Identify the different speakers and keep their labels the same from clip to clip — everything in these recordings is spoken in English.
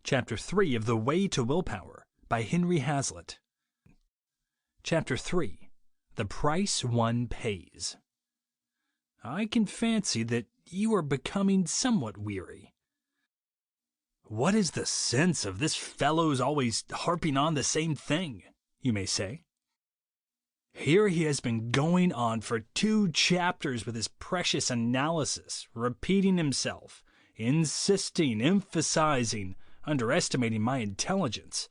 Speaker 1: Chapter 3 of The Way to Willpower by Henry Hazlitt. Chapter 3. The Price One Pays. I can fancy that you are becoming somewhat weary. What is the sense of this fellow's always harping on the same thing, you may say? Here he has been going on for 2 chapters with his precious analysis, repeating himself, insisting, emphasizing, underestimating my intelligence.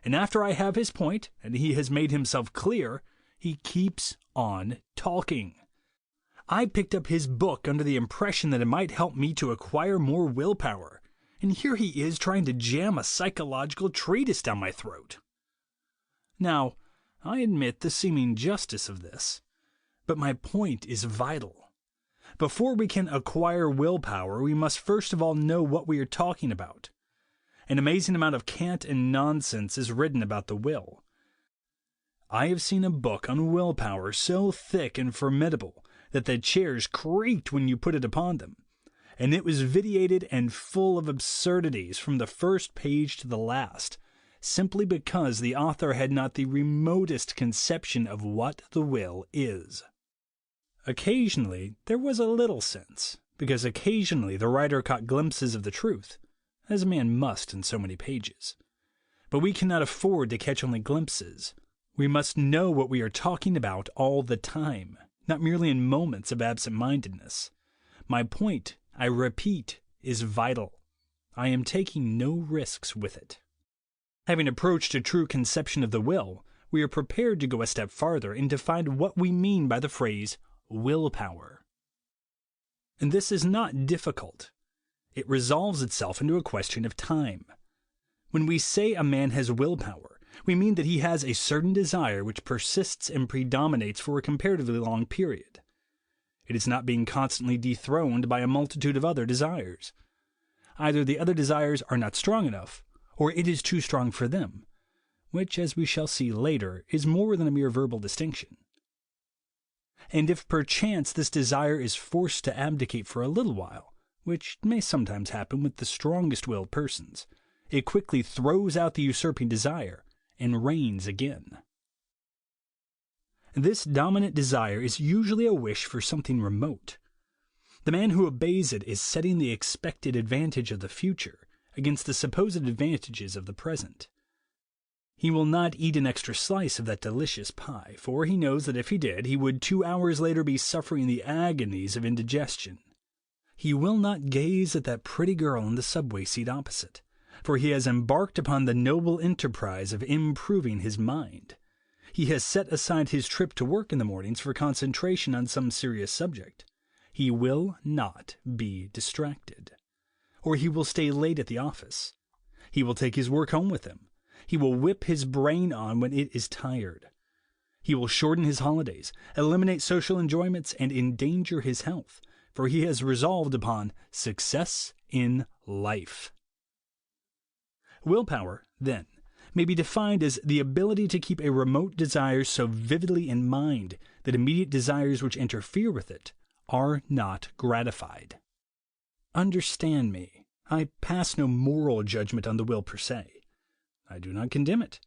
Speaker 1: And after I have his point, and he has made himself clear, he keeps on talking. I picked up his book under the impression that it might help me to acquire more willpower, and here he is trying to jam a psychological treatise down my throat. Now, I admit the seeming justice of this, but my point is vital. Before we can acquire willpower, we must first of all know what we are talking about. An amazing amount of cant and nonsense is written about the will. I have seen a book on willpower so thick and formidable that the chairs creaked when you put it upon them, and it was vitiated and full of absurdities from the first page to the last, simply because the author had not the remotest conception of what the will is. Occasionally there was a little sense, because occasionally the writer caught glimpses of the truth, as a man must in so many pages. But we cannot afford to catch only glimpses. We must know what we are talking about all the time, not merely in moments of absent-mindedness. My point, I repeat, is vital. I am taking no risks with it. Having approached a true conception of the will, we are prepared to go a step farther and to find what we mean by the phrase willpower. And this is not difficult. It resolves itself into a question of time. When we say a man has willpower, we mean that he has a certain desire which persists and predominates for a comparatively long period. It is not being constantly dethroned by a multitude of other desires. Either the other desires are not strong enough, or it is too strong for them, which, as we shall see later, is more than a mere verbal distinction. And if perchance this desire is forced to abdicate for a little while, which may sometimes happen with the strongest-willed persons, it quickly throws out the usurping desire and reigns again. This dominant desire is usually a wish for something remote. The man who obeys it is setting the expected advantage of the future against the supposed advantages of the present. He will not eat an extra slice of that delicious pie, for he knows that if he did, he would 2 hours later be suffering the agonies of indigestion. He will not gaze at that pretty girl in the subway seat opposite, for he has embarked upon the noble enterprise of improving his mind. He has set aside his trip to work in the mornings for concentration on some serious subject. He will not be distracted. Or he will stay late at the office. He will take his work home with him. He will whip his brain on when it is tired. He will shorten his holidays, eliminate social enjoyments, and endanger his health, for he has resolved upon success in life. Willpower, then, may be defined as the ability to keep a remote desire so vividly in mind that immediate desires which interfere with it are not gratified. Understand me, I pass no moral judgment on the will per se. I do not condemn it.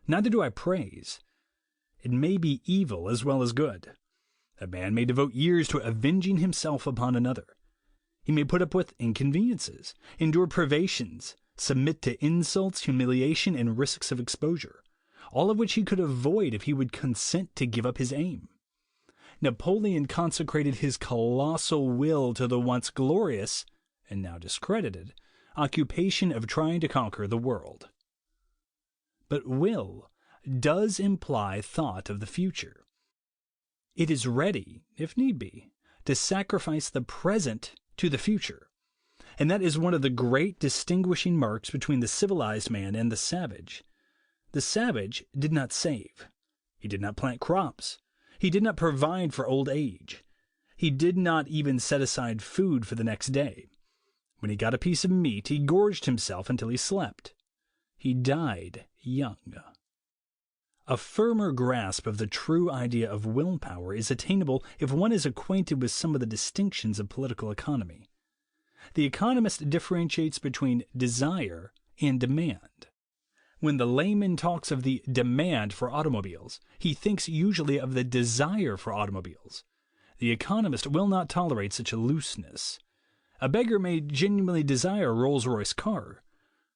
Speaker 1: Neither do I praise. It may be evil as well as good. A man may devote years to avenging himself upon another. He may put up with inconveniences, endure privations, submit to insults, humiliation, and risks of exposure, all of which he could avoid if he would consent to give up his aim. Napoleon consecrated his colossal will to the once glorious, and now discredited, occupation of trying to conquer the world. But will does imply thought of the future. It is ready, if need be, to sacrifice the present to the future. And that is one of the great distinguishing marks between the civilized man and the savage. The savage did not save. He did not plant crops. He did not provide for old age. He did not even set aside food for the next day. When he got a piece of meat, he gorged himself until he slept. He died young. A firmer grasp of the true idea of willpower is attainable if one is acquainted with some of the distinctions of political economy. The economist differentiates between desire and demand. When the layman talks of the demand for automobiles, he thinks usually of the desire for automobiles. The economist will not tolerate such a looseness. A beggar may genuinely desire a Rolls-Royce car,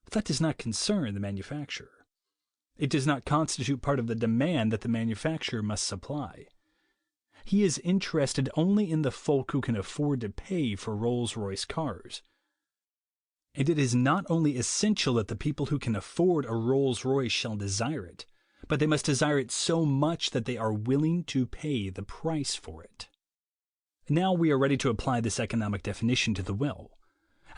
Speaker 1: but that does not concern the manufacturer. It does not constitute part of the demand that the manufacturer must supply. He is interested only in the folk who can afford to pay for Rolls-Royce cars. And it is not only essential that the people who can afford a Rolls-Royce shall desire it, but they must desire it so much that they are willing to pay the price for it. Now we are ready to apply this economic definition to the will.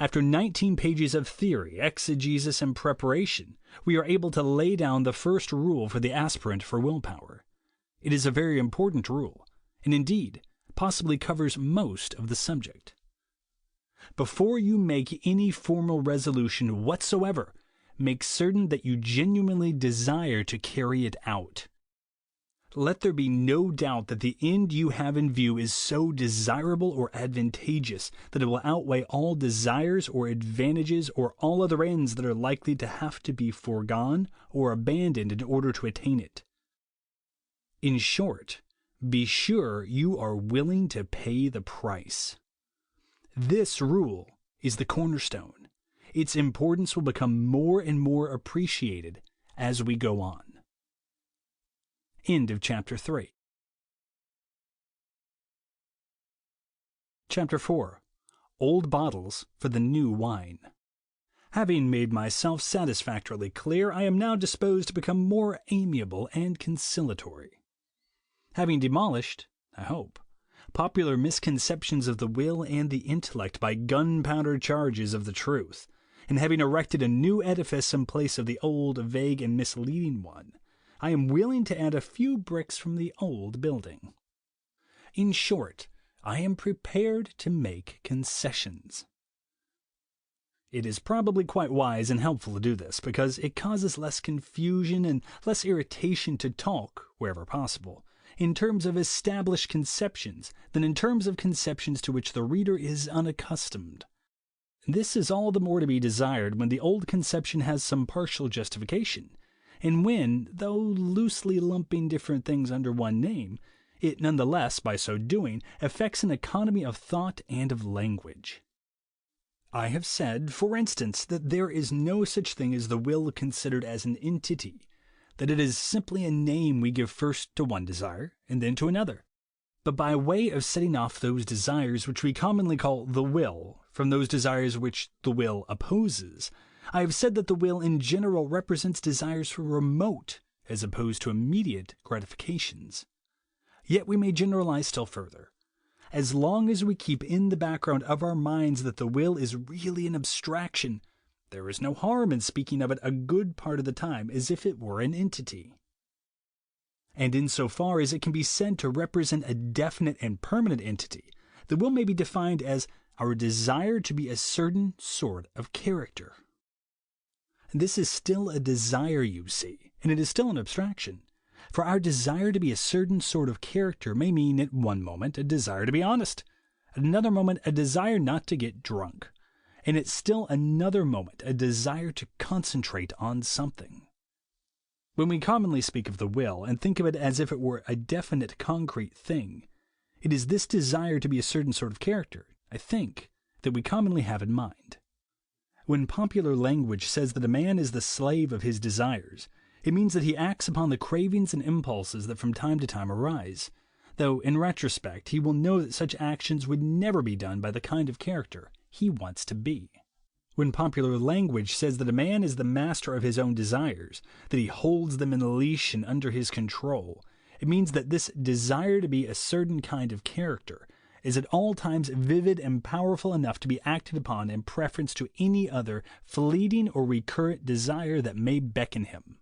Speaker 1: After 19 pages of theory, exegesis, and preparation, we are able to lay down the first rule for the aspirant for willpower. It is a very important rule, and indeed possibly covers most of the subject. Before you make any formal resolution whatsoever, make certain that you genuinely desire to carry it out. Let there be no doubt that the end you have in view is so desirable or advantageous that it will outweigh all desires or advantages or all other ends that are likely to have to be foregone or abandoned in order to attain it. In short, be sure you are willing to pay the price. This rule is the cornerstone. Its importance will become more and more appreciated as we go on. End of Chapter 3. Chapter 4. Old Bottles for the New Wine. Having made myself satisfactorily clear, I am now disposed to become more amiable and conciliatory. Having demolished, I hope, popular misconceptions of the will and the intellect by gunpowder charges of the truth, and having erected a new edifice in place of the old, vague, and misleading one, I am willing to add a few bricks from the old building. In short, I am prepared to make concessions. It is probably quite wise and helpful to do this, because it causes less confusion and less irritation to talk, wherever possible, in terms of established conceptions than in terms of conceptions to which the reader is unaccustomed. This is all the more to be desired when the old conception has some partial justification, and when, though loosely lumping different things under one name, it nonetheless, by so doing, effects an economy of thought and of language. I have said, for instance, that there is no such thing as the will considered as an entity, that it is simply a name we give first to one desire and then to another. But by way of setting off those desires which we commonly call the will from those desires which the will opposes, I have said that the will in general represents desires for remote as opposed to immediate gratifications. Yet we may generalize still further. As long as we keep in the background of our minds that the will is really an abstraction, there is no harm in speaking of it a good part of the time as if it were an entity. And insofar as it can be said to represent a definite and permanent entity, the will may be defined as our desire to be a certain sort of character. This is still a desire, you see, and it is still an abstraction. For our desire to be a certain sort of character may mean at one moment a desire to be honest, at another moment a desire not to get drunk, and at still another moment a desire to concentrate on something. When we commonly speak of the will and think of it as if it were a definite concrete thing, it is this desire to be a certain sort of character, I think, that we commonly have in mind. When popular language says that a man is the slave of his desires, it means that he acts upon the cravings and impulses that from time to time arise, though in retrospect he will know that such actions would never be done by the kind of character he wants to be. When popular language says that a man is the master of his own desires, that he holds them in leash and under his control, it means that this desire to be a certain kind of character is at all times vivid and powerful enough to be acted upon in preference to any other fleeting or recurrent desire that may beckon him.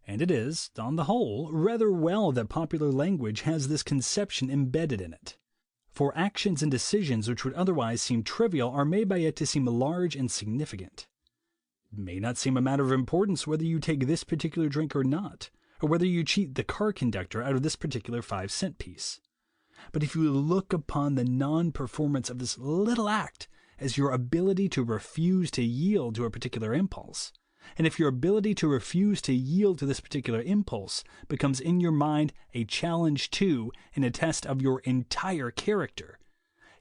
Speaker 1: And it is, on the whole, rather well that popular language has this conception embedded in it. For actions and decisions which would otherwise seem trivial are made by it to seem large and significant. It may not seem a matter of importance whether you take this particular drink or not, or whether you cheat the car conductor out of this particular 5-cent piece. But if you look upon the non-performance of this little act as your ability to refuse to yield to a particular impulse, And if your ability to refuse to yield to this particular impulse becomes in your mind a challenge to and a test of your entire character,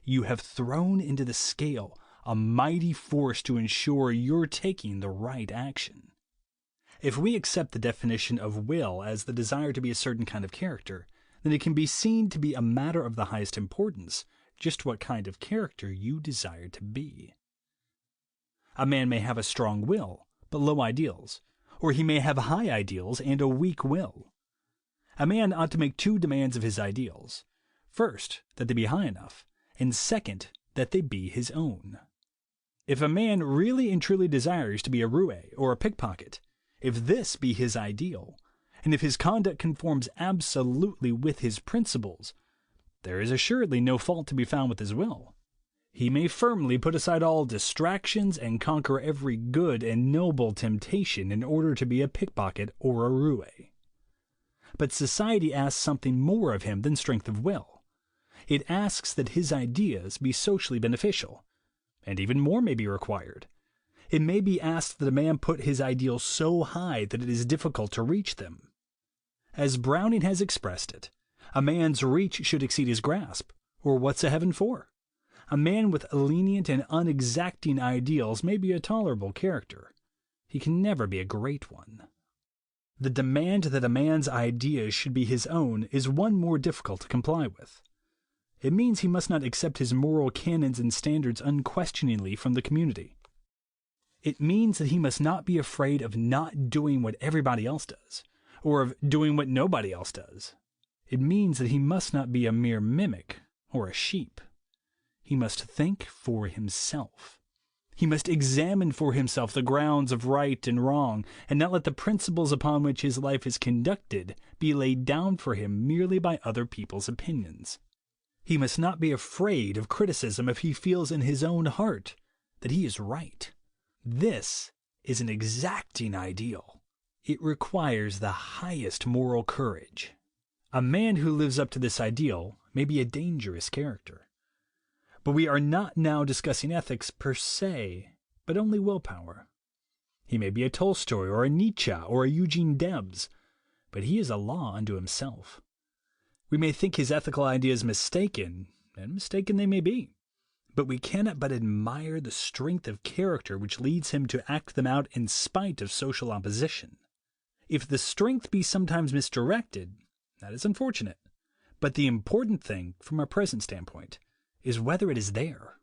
Speaker 1: you have thrown into the scale a mighty force to ensure you're taking the right action. If we accept the definition of will as the desire to be a certain kind of character, then it can be seen to be a matter of the highest importance just what kind of character you desire to be. A man may have a strong will, but low ideals, or he may have high ideals and a weak will. A man ought to make two demands of his ideals. First, that they be high enough, and second, that they be his own. If a man really and truly desires to be a roue or a pickpocket, if this be his ideal, and if his conduct conforms absolutely with his principles, there is assuredly no fault to be found with his will. He may firmly put aside all distractions and conquer every good and noble temptation in order to be a pickpocket or a roue. But society asks something more of him than strength of will. It asks that his ideas be socially beneficial, and even more may be required. It may be asked that a man put his ideals so high that it is difficult to reach them. As Browning has expressed it, a man's reach should exceed his grasp, or what's a heaven for? A man with lenient and unexacting ideals may be a tolerable character. He can never be a great one. The demand that a man's ideas should be his own is one more difficult to comply with. It means he must not accept his moral canons and standards unquestioningly from the community. It means that he must not be afraid of not doing what everybody else does, or of doing what nobody else does. It means that he must not be a mere mimic or a sheep. He must think for himself. He must examine for himself the grounds of right and wrong, and not let the principles upon which his life is conducted be laid down for him merely by other people's opinions. He must not be afraid of criticism if he feels in his own heart that he is right. This is an exacting ideal. It requires the highest moral courage. A man who lives up to this ideal may be a dangerous character. But we are not now discussing ethics per se, but only willpower. He may be a Tolstoy or a Nietzsche or a Eugene Debs, but he is a law unto himself. We may think his ethical ideas mistaken, and mistaken they may be, but we cannot but admire the strength of character which leads him to act them out in spite of social opposition. If the strength be sometimes misdirected, that is unfortunate, but the important thing, from our present standpoint, is whether it is there.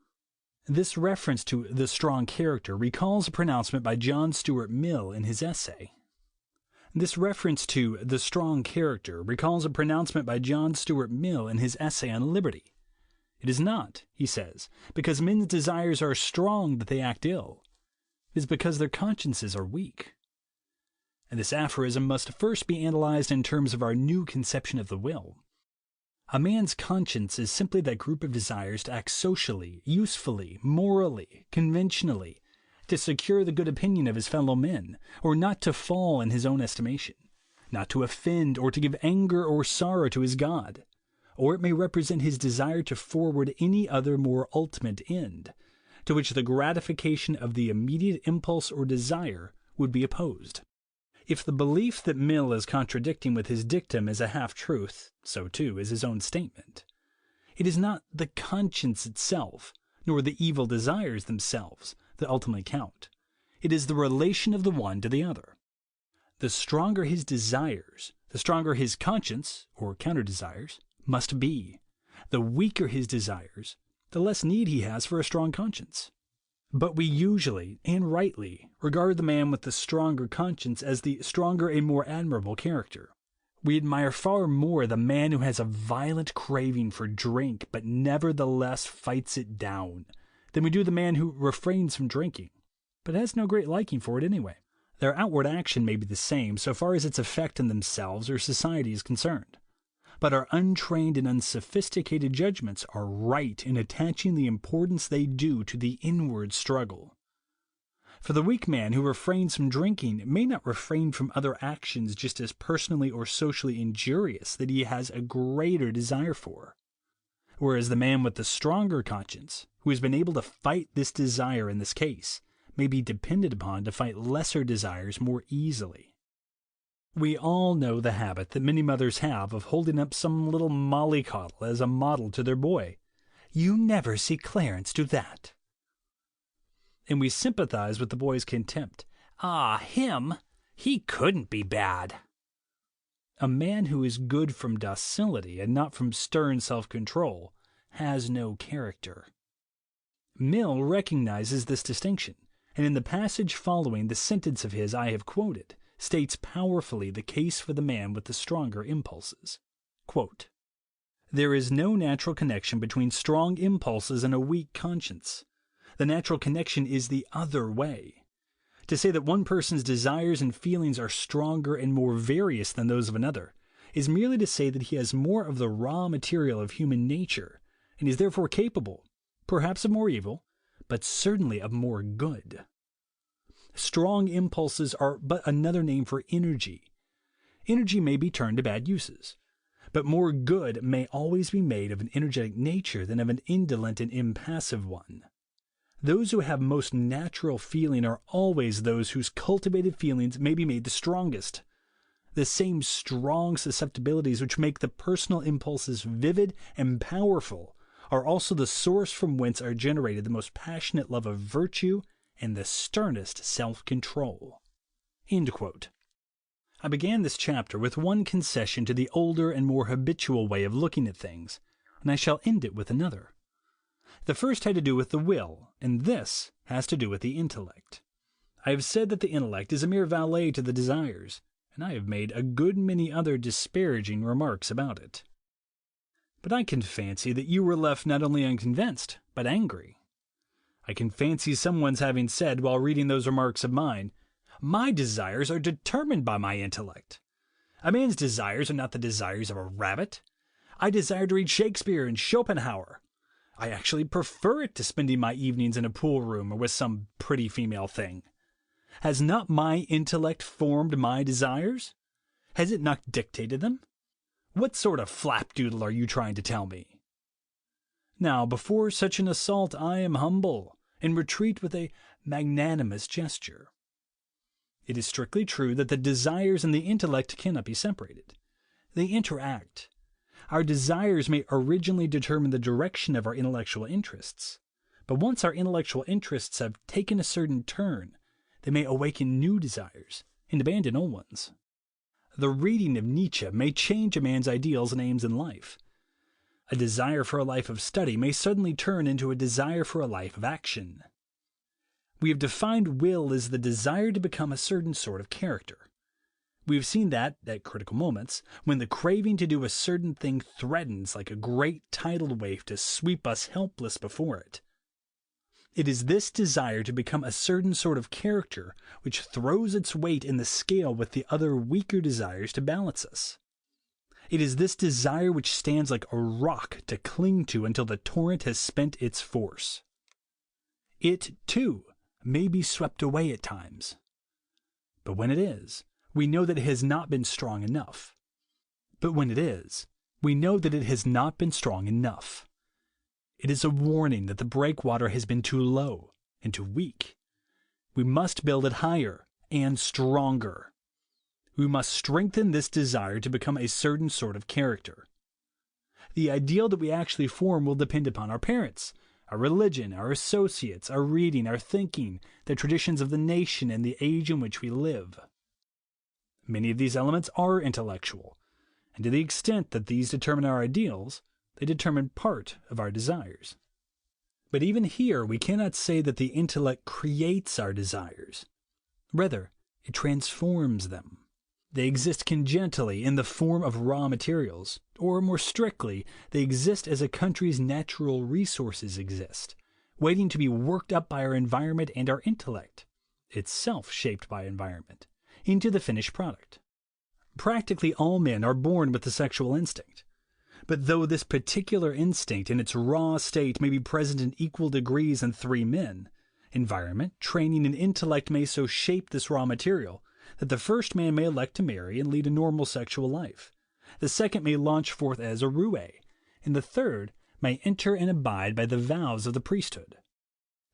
Speaker 1: This reference to the strong character recalls a pronouncement by John Stuart Mill in his essay. This reference to the strong character recalls a pronouncement by John Stuart Mill in his essay on liberty. It is not, he says, because men's desires are strong that they act ill. It is because their consciences are weak. And this aphorism must first be analyzed in terms of our new conception of the will. A man's conscience is simply that group of desires to act socially, usefully, morally, conventionally, to secure the good opinion of his fellow men, or not to fall in his own estimation, not to offend or to give anger or sorrow to his God. Or it may represent his desire to forward any other more ultimate end, to which the gratification of the immediate impulse or desire would be opposed. If the belief that Mill is contradicting with his dictum is a half-truth, so too is his own statement. It is not the conscience itself, nor the evil desires themselves, that ultimately count. It is the relation of the one to the other. The stronger his desires, the stronger his conscience, or counter-desires, must be. The weaker his desires, the less need he has for a strong conscience. But we usually, and rightly, regard the man with the stronger conscience as the stronger and more admirable character. We admire far more the man who has a violent craving for drink but nevertheless fights it down, than we do the man who refrains from drinking, but has no great liking for it anyway. Their outward action may be the same so far as its effect on themselves or society is concerned. But our untrained and unsophisticated judgments are right in attaching the importance they do to the inward struggle. For the weak man who refrains from drinking may not refrain from other actions just as personally or socially injurious that he has a greater desire for. Whereas the man with the stronger conscience, who has been able to fight this desire in this case, may be depended upon to fight lesser desires more easily. We all know the habit that many mothers have of holding up some little mollycoddle as a model to their boy. "You never see Clarence do that." And we sympathize with the boy's contempt. "Ah, him! He couldn't be bad." A man who is good from docility and not from stern self-control has no character. Mill recognizes this distinction, and in the passage following the sentence of his I have quoted, states powerfully the case for the man with the stronger impulses. Quote, "There is no natural connection between strong impulses and a weak conscience. The natural connection is the other way. To say that one person's desires and feelings are stronger and more various than those of another is merely to say that he has more of the raw material of human nature, and is therefore capable, perhaps of more evil, but certainly of more good. Strong impulses are but another name for energy. Energy may be turned to bad uses, but more good may always be made of an energetic nature than of an indolent and impassive one. Those who have most natural feeling are always those whose cultivated feelings may be made the strongest. The same strong susceptibilities which make the personal impulses vivid and powerful are also the source from whence are generated the most passionate love of virtue and the sternest self-control." End quote. I began this chapter with one concession to the older and more habitual way of looking at things, and I shall end it with another. The first had to do with the will, and this has to do with the intellect. I have said that the intellect is a mere valet to the desires, and I have made a good many other disparaging remarks about it. But I can fancy that you were left not only unconvinced, but angry. I can fancy someone's having said, while reading those remarks of mine, "My desires are determined by my intellect. A man's desires are not the desires of a rabbit. I desire to read Shakespeare and Schopenhauer. I actually prefer it to spending my evenings in a pool room or with some pretty female thing. Has not my intellect formed my desires? Has it not dictated them? What sort of flapdoodle are you trying to tell me?" Now, before such an assault I am humble, and retreat with a magnanimous gesture. It is strictly true that the desires and the intellect cannot be separated. They interact. Our desires may originally determine the direction of our intellectual interests, but once our intellectual interests have taken a certain turn, they may awaken new desires and abandon old ones. The reading of Nietzsche may change a man's ideals and aims in life. A desire for a life of study may suddenly turn into a desire for a life of action. We have defined will as the desire to become a certain sort of character. We have seen that, at critical moments, when the craving to do a certain thing threatens like a great tidal wave to sweep us helpless before it. It is this desire to become a certain sort of character which throws its weight in the scale with the other weaker desires to balance us. It is this desire which stands like a rock to cling to until the torrent has spent its force. It, too, may be swept away at times. But when it is, we know that it has not been strong enough. It is a warning that the breakwater has been too low and too weak. We must build it higher and stronger. We must strengthen this desire to become a certain sort of character. The ideal that we actually form will depend upon our parents, our religion, our associates, our reading, our thinking, the traditions of the nation and the age in which we live. Many of these elements are intellectual, and to the extent that these determine our ideals, they determine part of our desires. But even here, we cannot say that the intellect creates our desires. Rather, it transforms them. They exist congenitally in the form of raw materials, or more strictly, they exist as a country's natural resources exist, waiting to be worked up by our environment and our intellect, itself shaped by environment, into the finished product. Practically all men are born with the sexual instinct. But though this particular instinct in its raw state may be present in equal degrees in 3 men, environment, training, and intellect may so shape this raw material that the first man may elect to marry and lead a normal sexual life, the second may launch forth as a roue, and the third may enter and abide by the vows of the priesthood.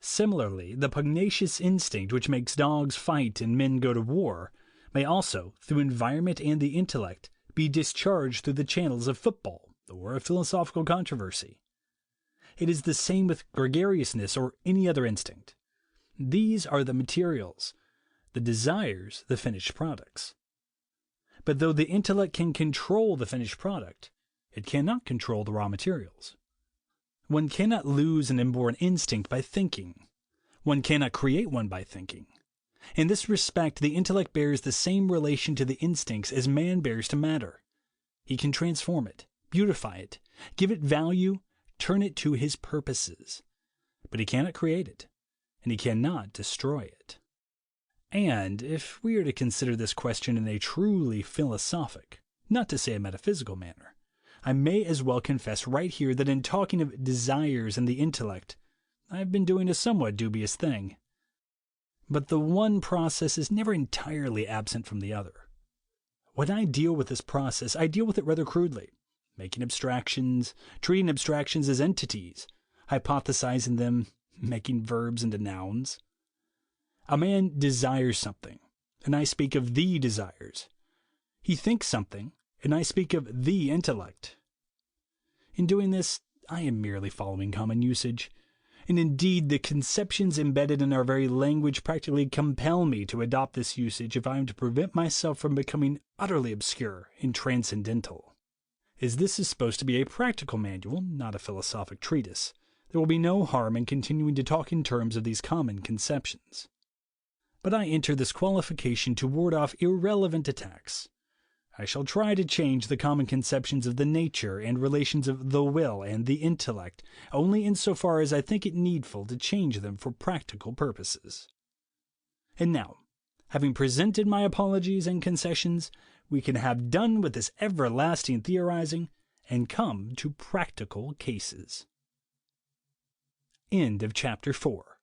Speaker 1: Similarly, the pugnacious instinct which makes dogs fight and men go to war may also, through environment and the intellect, be discharged through the channels of football or a philosophical controversy. It is the same with gregariousness or any other instinct. These are the materials, the desires, the finished products. But though the intellect can control the finished product, it cannot control the raw materials. One cannot lose an inborn instinct by thinking. One cannot create one by thinking. In this respect, the intellect bears the same relation to the instincts as man bears to matter. He can transform it, beautify it, give it value, turn it to his purposes. But he cannot create it, and he cannot destroy it. And if we are to consider this question in a truly philosophic, not to say a metaphysical manner, I may as well confess right here that in talking of desires and the intellect, I've been doing a somewhat dubious thing. But the one process is never entirely absent from the other. When I deal with this process, I deal with it rather crudely, making abstractions, treating abstractions as entities, hypothesizing them, making verbs into nouns. A man desires something, and I speak of the desires. He thinks something, and I speak of the intellect. In doing this, I am merely following common usage. And indeed, the conceptions embedded in our very language practically compel me to adopt this usage if I am to prevent myself from becoming utterly obscure and transcendental. As this is supposed to be a practical manual, not a philosophic treatise, there will be no harm in continuing to talk in terms of these common conceptions. But I enter this qualification to ward off irrelevant attacks. I shall try to change the common conceptions of the nature and relations of the will and the intellect only insofar as I think it needful to change them for practical purposes. And now, having presented my apologies and concessions, we can have done with this everlasting theorizing and come to practical cases. End of chapter 4.